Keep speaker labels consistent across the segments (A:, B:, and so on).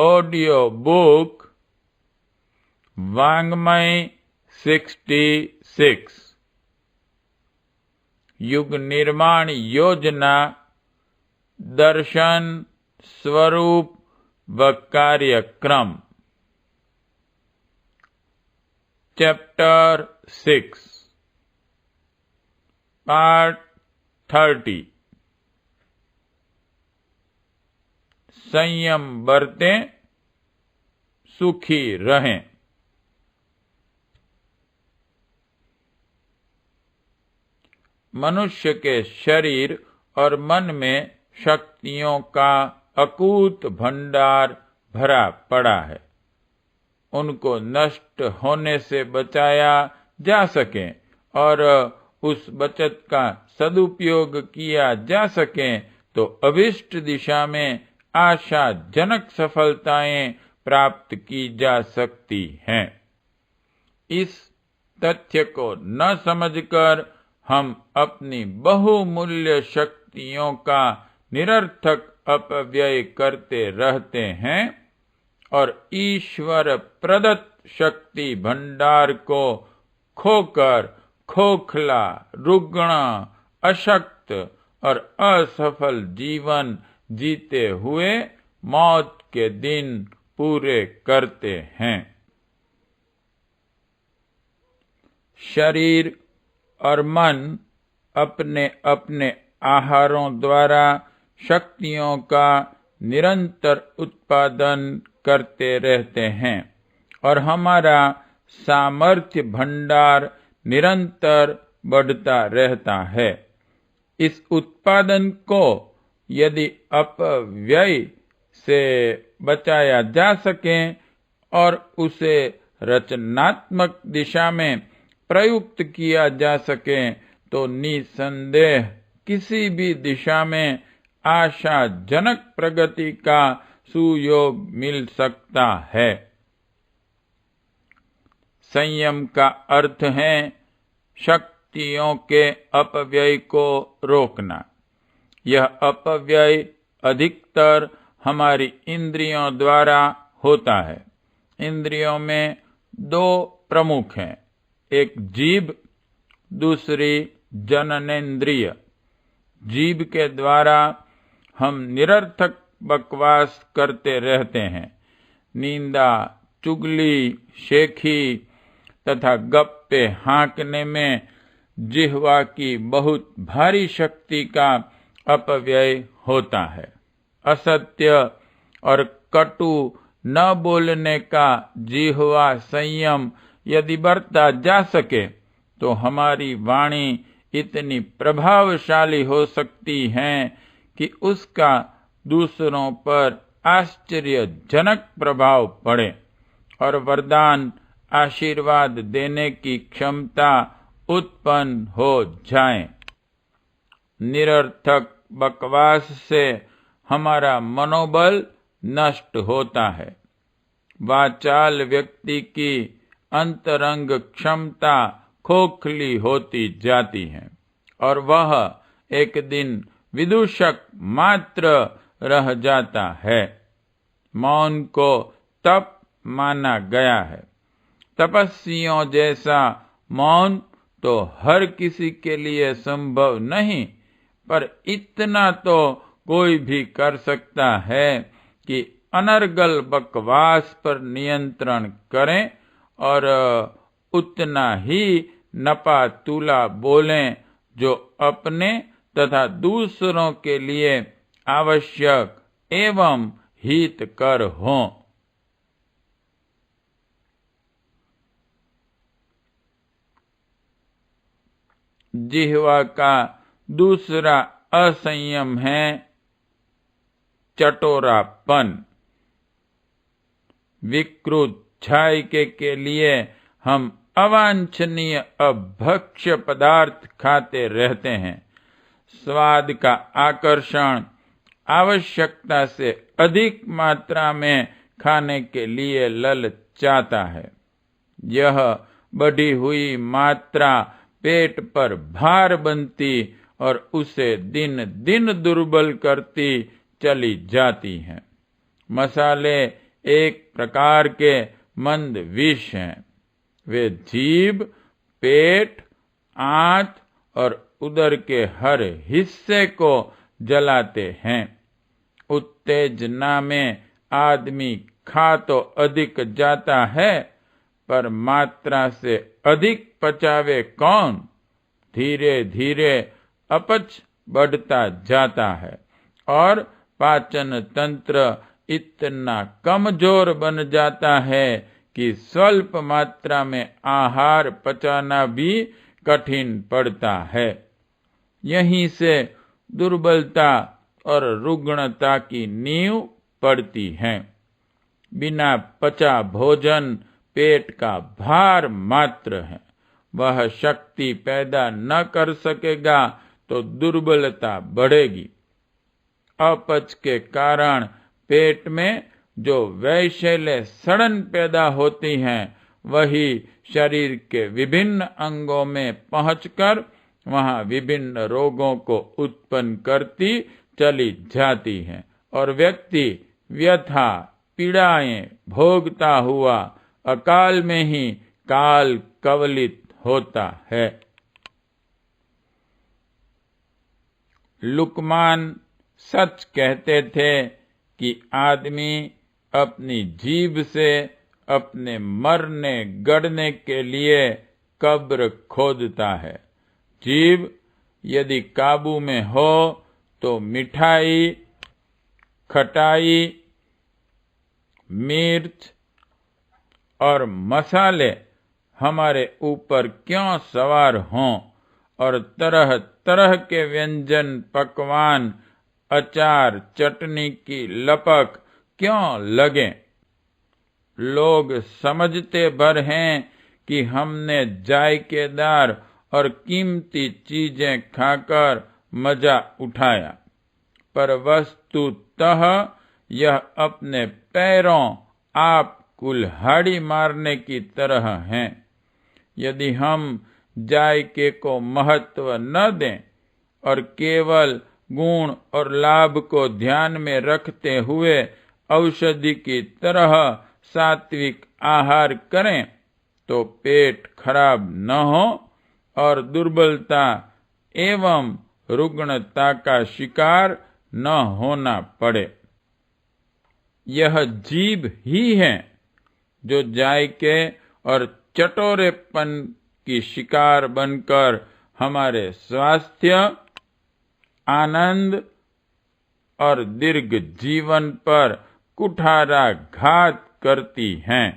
A: Audio book वाङ्मय 66 युग निर्माण योजना दर्शन स्वरूप व कार्यक्रम चैप्टर 6 पार्ट 30 संयम बरतें सुखी रहें। मनुष्य के शरीर और मन में शक्तियों का अकूत भंडार भरा पड़ा है। उनको नष्ट होने से बचाया जा सके और उस बचत का सदुपयोग किया जा सके तो अभिष्ट दिशा में आशाजनक सफलताएं प्राप्त की जा सकती हैं। इस तथ्य को न समझकर हम अपनी बहुमूल्य शक्तियों का निरर्थक अपव्यय करते रहते हैं और ईश्वर प्रदत्त शक्ति भंडार को खोकर खोखला, रुग्ण, अशक्त और असफल जीवन जीते हुए मौत के दिन पूरे करते हैं। शरीर और मन अपने अपने आहारों द्वारा शक्तियों का निरंतर उत्पादन करते रहते हैं और हमारा सामर्थ्य भंडार निरंतर बढ़ता रहता है। इस उत्पादन को यदि अपव्यय से बचाया जा सके और उसे रचनात्मक दिशा में प्रयुक्त किया जा सके तो निसंदेह किसी भी दिशा में आशाजनक प्रगति का सुयोग मिल सकता है। संयम का अर्थ है शक्तियों के अपव्यय को रोकना। यह अपव्यय अधिकतर हमारी इंद्रियों द्वारा होता है। इंद्रियों में दो प्रमुख हैं, एक जीभ, दूसरी जननेन्द्रिय। जीभ के द्वारा हम निरर्थक बकवास करते रहते हैं। निंदा, चुगली, शेखी तथा गप्पे हाँकने में जिह्वा की बहुत भारी शक्ति का अपव्यय होता है। असत्य और कटु न बोलने का जिह्वा संयम यदि बरता जा सके तो हमारी वाणी इतनी प्रभावशाली हो सकती है कि उसका दूसरों पर आश्चर्यजनक प्रभाव पड़े और वरदान आशीर्वाद देने की क्षमता उत्पन्न हो जाए। निरर्थक बकवास से हमारा मनोबल नष्ट होता है। वाचाल व्यक्ति की अंतरंग क्षमता खोखली होती जाती है और वह एक दिन विदूषक मात्र रह जाता है। मौन को तप माना गया है। तपस्वियों जैसा मौन तो हर किसी के लिए संभव नहीं, पर इतना तो कोई भी कर सकता है कि अनर्गल बकवास पर नियंत्रण करें और उतना ही नपा तुला बोलें जो अपने तथा दूसरों के लिए आवश्यक एवं हितकर हों। जिह्वा का दूसरा असंयम है चटोरापन। विकृत झायके के लिए हम अवांछनीय अभक्ष्य पदार्थ खाते रहते हैं। स्वाद का आकर्षण आवश्यकता से अधिक मात्रा में खाने के लिए ललचाता है। यह बढ़ी हुई मात्रा पेट पर भार बनती और उसे दिन दिन दुर्बल करती चली जाती है। मसाले एक प्रकार के मंद विष हैं। वे जीभ, पेट, आंत और उदर के हर हिस्से को जलाते हैं। उत्तेजना में आदमी खा तो अधिक जाता है, पर मात्रा से अधिक पचावे कौन? धीरे धीरे अपच बढ़ता जाता है और पाचन तंत्र इतना कमजोर बन जाता है कि स्वल्प मात्रा में आहार पचाना भी कठिन पड़ता है। यहीं से दुर्बलता और रुग्णता की नींव पड़ती है। बिना पचा भोजन पेट का भार मात्र है। वह शक्ति पैदा न कर सकेगा तो दुर्बलता बढ़ेगी। अपच के कारण पेट में जो वैशल्य सड़न पैदा होती हैं, वही शरीर के विभिन्न अंगों में पहुंचकर वहां विभिन्न रोगों को उत्पन्न करती चली जाती हैं और व्यक्ति व्यथा पीड़ाएं भोगता हुआ अकाल में ही काल कवलित होता है। लुकमान सच कहते थे कि आदमी अपनी जीभ से अपने मरने गड़ने के लिए कब्र खोदता है। जीभ यदि काबू में हो तो मिठाई, खटाई, मिर्च और मसाले हमारे ऊपर क्यों सवार हों और तरह तरह के व्यंजन, पकवान, अचार, चटनी की लपक क्यों लगें? लोग समझते भर हैं कि हमने जायकेदार और कीमती चीजें खाकर मजा उठाया, पर वस्तुतः यह अपने पैरों आप कुल्हाड़ी मारने की तरह हैं। यदि हम जायके को महत्व न दें और केवल गुण और लाभ को ध्यान में रखते हुए औषधि की तरह सात्विक आहार करें, तो पेट खराब न हो और दुर्बलता एवं रुग्णता का शिकार न होना पड़े। यह जीभ ही है जो जायके और चटोरेपन की शिकार बनकर हमारे स्वास्थ्य, आनंद और दीर्घ जीवन पर कुठाराघात करती हैं।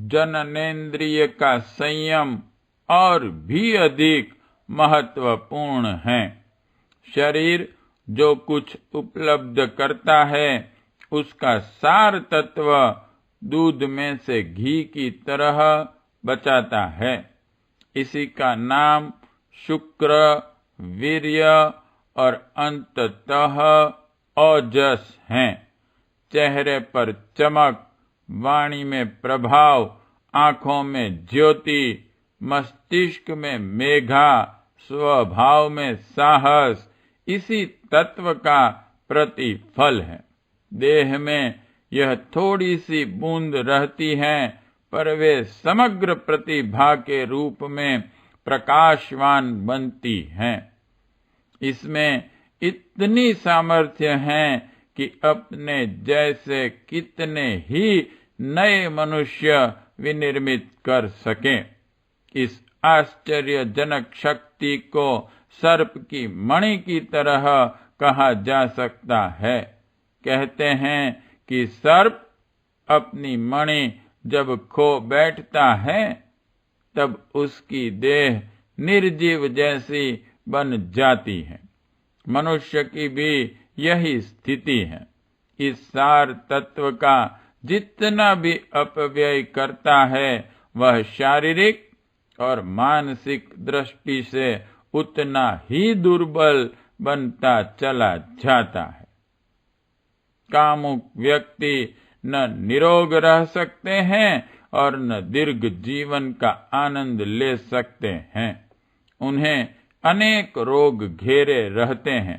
A: जननेन्द्रिय का संयम और भी अधिक महत्वपूर्ण है। शरीर जो कुछ उपलब्ध करता है, उसका सार तत्व दूध में से घी की तरह बचाता है। इसी का नाम शुक्र, वीर्य और अंततः ओजस है। चेहरे पर चमक, वाणी में प्रभाव, आंखों में ज्योति, मस्तिष्क में मेघा, स्वभाव में साहस इसी तत्व का प्रतिफल है। देह में यह थोड़ी सी बूंद रहती है, पर वे समग्र प्रतिभा के रूप में प्रकाशवान बनती हैं। इसमें इतनी सामर्थ्य है कि अपने जैसे कितने ही नए मनुष्य विनिर्मित कर सकें। इस आश्चर्यजनक शक्ति को सर्प की मणि की तरह कहा जा सकता है। कहते हैं कि सर्प अपनी मणि जब खो बैठता है, तब उसकी देह निर्जीव जैसी बन जाती है। मनुष्य की भी यही स्थिति है। इस सार तत्व का जितना भी अपव्यय करता है, वह शारीरिक और मानसिक दृष्टि से उतना ही दुर्बल बनता चला जाता है। कामुक व्यक्ति न निरोग रह सकते हैं और न दीर्घ जीवन का आनंद ले सकते हैं। उन्हें अनेक रोग घेरे रहते हैं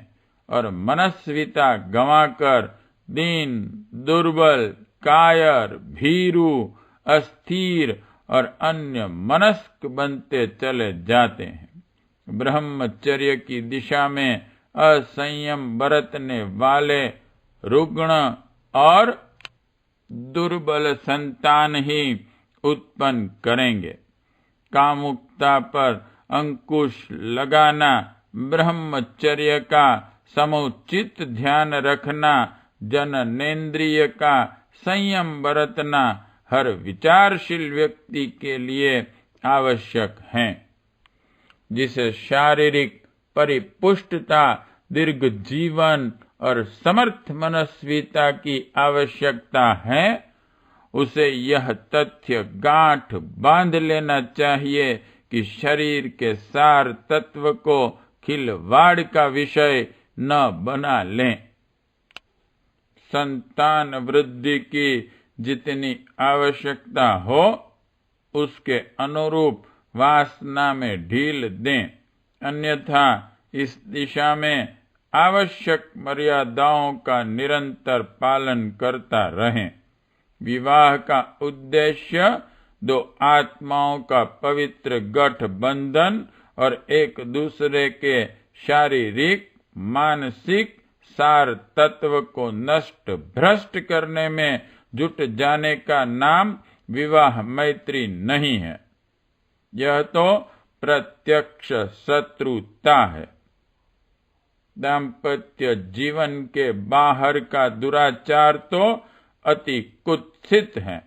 A: और मनस्विता गंवाकर दीन, दुर्बल, कायर, भीरू, अस्थिर और अन्य मनस्क बनते चले जाते हैं। ब्रह्मचर्य की दिशा में असंयम बरतने वाले रुग्ण और दुर्बल संतान ही उत्पन्न करेंगे। कामुकता पर अंकुश लगाना, ब्रह्मचर्य का समुचित ध्यान रखना, जननेन्द्रिय का संयम बरतना हर विचारशील व्यक्ति के लिए आवश्यक है। जिसे शारीरिक परिपुष्टता, दीर्घ जीवन और समर्थ मनस्विता की आवश्यकता है, उसे यह तथ्य गांठ बांध लेना चाहिए कि शरीर के सार तत्व को खिलवाड़ का विषय न बना लें। संतान वृद्धि की जितनी आवश्यकता हो, उसके अनुरूप वासना में ढील दें, अन्यथा इस दिशा में आवश्यक मर्यादाओं का निरंतर पालन करता रहें। विवाह का उद्देश्य दो आत्माओं का पवित्र गठबंधन और एक दूसरे के शारीरिक, मानसिक सार तत्व को नष्ट भ्रष्ट करने में जुट जाने का नाम विवाह मैत्री नहीं है। यह तो प्रत्यक्ष शत्रुता है। दाम्पत्य जीवन के बाहर का दुराचार तो अति कुत्सित है।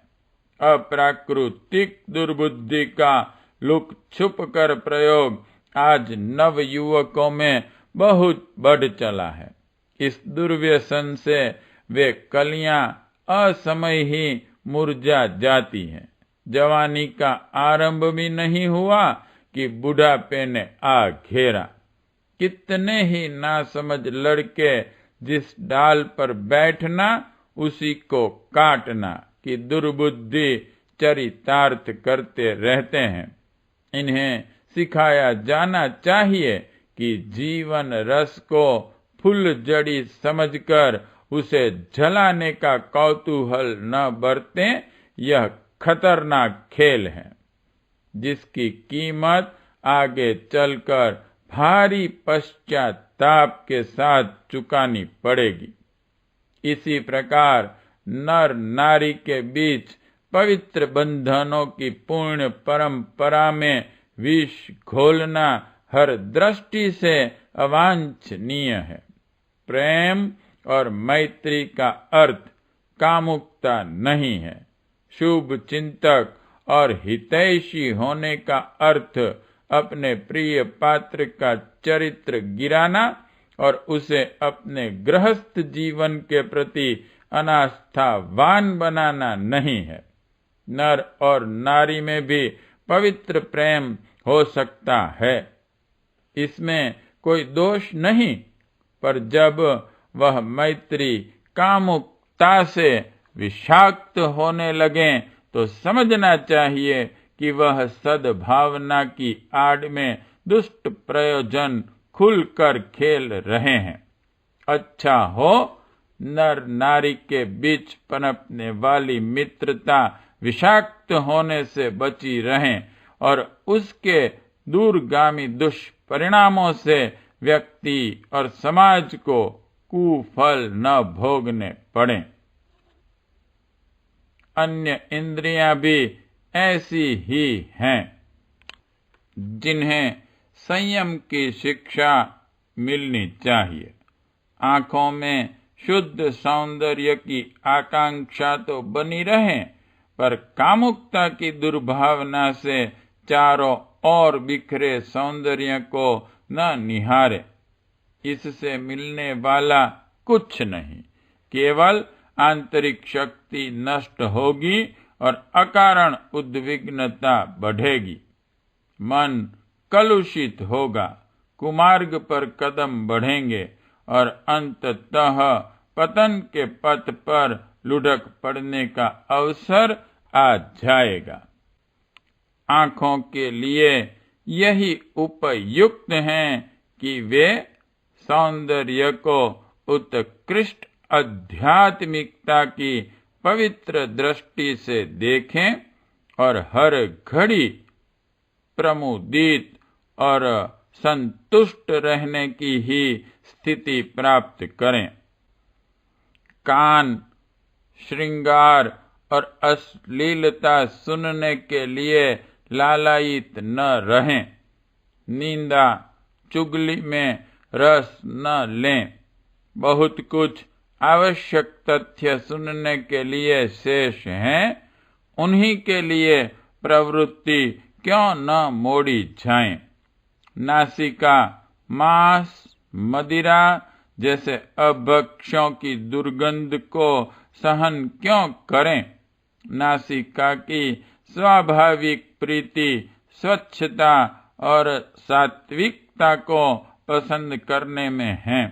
A: अप्राकृतिक दुर्बुद्धि का लुक छुप कर प्रयोग आज नव युवकों में बहुत बढ़ चला है। इस दुर्व्यसन से वे कलियां असमय ही मुरझा जाती हैं। जवानी का आरंभ भी नहीं हुआ कि बुढ़ापे ने आ घेरा। कितने ही नासमझ लड़के जिस डाल पर बैठना उसी को काटना की दुर्बुद्धि चरितार्थ करते रहते हैं। इन्हें सिखाया जाना चाहिए कि जीवन रस को फुलझड़ी समझकर उसे जलाने का कौतूहल न बरतें। यह खतरनाक खेल है जिसकी कीमत आगे चलकर भारी पश्चाताप के साथ चुकानी पड़ेगी। इसी प्रकार नर नारी के बीच पवित्र बंधनों की पूर्ण परंपरा में विष घोलना हर दृष्टि से अवांछनीय है। प्रेम और मैत्री का अर्थ कामुकता नहीं है। शुभ चिंतक और हितैषी होने का अर्थ अपने प्रिय पात्र का चरित्र गिराना और उसे अपने गृहस्थ जीवन के प्रति अनास्थावान बनाना नहीं है। नर और नारी में भी पवित्र प्रेम हो सकता है, इसमें कोई दोष नहीं, पर जब वह मैत्री कामुकता से विषाक्त होने लगे तो समझना चाहिए कि वह सद्भावना की आड़ में दुष्ट प्रयोजन खुलकर खेल रहे हैं। अच्छा हो नर नारी के बीच पनपने वाली मित्रता विषाक्त होने से बची रहे और उसके दूरगामी दुष्परिणामों से व्यक्ति और समाज को कुफल न भोगने पड़े। अन्य इंद्रियां भी ऐसी ही हैं जिन्हें संयम की शिक्षा मिलनी चाहिए। आंखों में शुद्ध सौंदर्य की आकांक्षा तो बनी रहे, पर कामुकता की दुर्भावना से चारों ओर बिखरे सौंदर्य को न निहारे। इससे मिलने वाला कुछ नहीं, केवल आंतरिक शक्ति नष्ट होगी और अकारण उद्विग्नता बढ़ेगी। मन कलुषित होगा, कुमार्ग पर कदम बढ़ेंगे और अंततः पतन के पथ पर लुढ़क पड़ने का अवसर आ जाएगा। आंखों के लिए यही उपयुक्त हैं कि वे सौंदर्य को उत्कृष्ट आध्यात्मिकता की पवित्र दृष्टि से देखें और हर घड़ी प्रमुदित और संतुष्ट रहने की ही स्थिति प्राप्त करें। कान श्रृंगार और अश्लीलता सुनने के लिए लालायित न रहें। निंदा चुगली में रस न लें। बहुत कुछ आवश्यक तथ्य सुनने के लिए शेष हैं, उन्हीं के लिए प्रवृत्ति क्यों न मोड़ी जाए। नासिका मांस मदिरा जैसे अभक्ष्यों की दुर्गंध को सहन क्यों करें। नासिका की स्वाभाविक प्रीति स्वच्छता और सात्विकता को पसंद करने में है।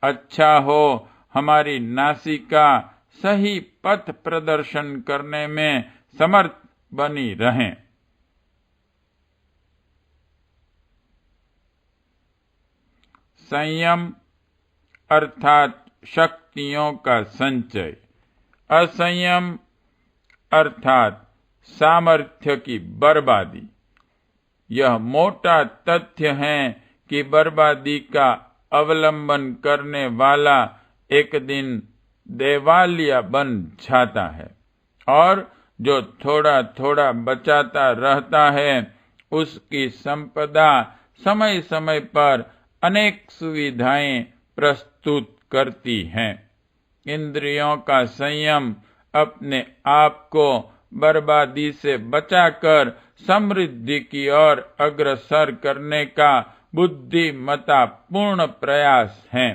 A: अच्छा हो हमारी नासिका सही पथ प्रदर्शन करने में समर्थ बनी रहें। संयम अर्थात शक्तियों का संचय। असंयम अर्थात सामर्थ्य की बर्बादी। यह मोटा तथ्य है कि बर्बादी का अवलंबन करने वाला एक दिन देवालिया बन जाता है और जो थोड़ा थोड़ा बचाता रहता है उसकी संपदा समय समय पर अनेक सुविधाएं प्रस्तुत करती हैं। इंद्रियों का संयम अपने आप को बर्बादी से बचाकर समृद्धि की ओर अग्रसर करने का बुद्धिमत्तापूर्ण प्रयास है।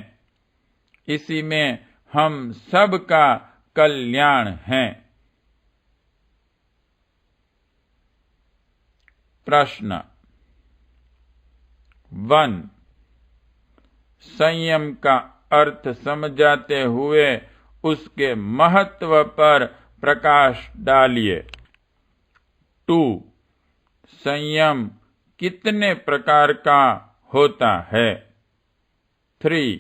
A: इसी में हम सबका कल्याण है। प्रश्न 1। संयम का अर्थ समझाते हुए उसके महत्व पर प्रकाश डालिए। 2। संयम कितने प्रकार का होता है। 3।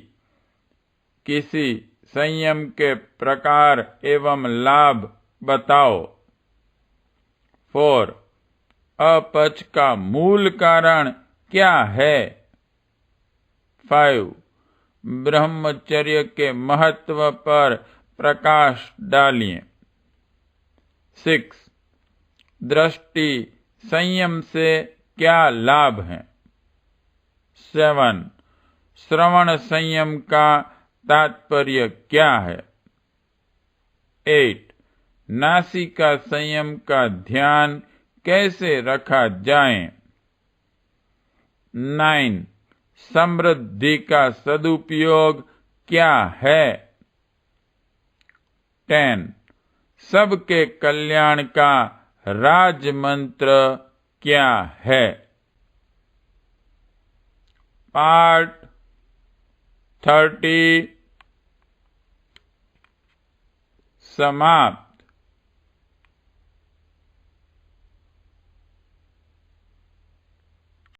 A: किसी संयम के प्रकार एवं लाभ बताओ। 4। अपच का मूल कारण क्या है। 5। ब्रह्मचर्य के महत्व पर प्रकाश डालिए। 6। दृष्टि संयम से क्या लाभ है। 7। श्रवण संयम का तात्पर्य क्या है। 8। नासिका संयम का ध्यान कैसे रखा जाए। 9। समृद्धि का सदुपयोग क्या है। 10। सबके कल्याण का राज मंत्र क्या है। पार्ट 30 समाप्त।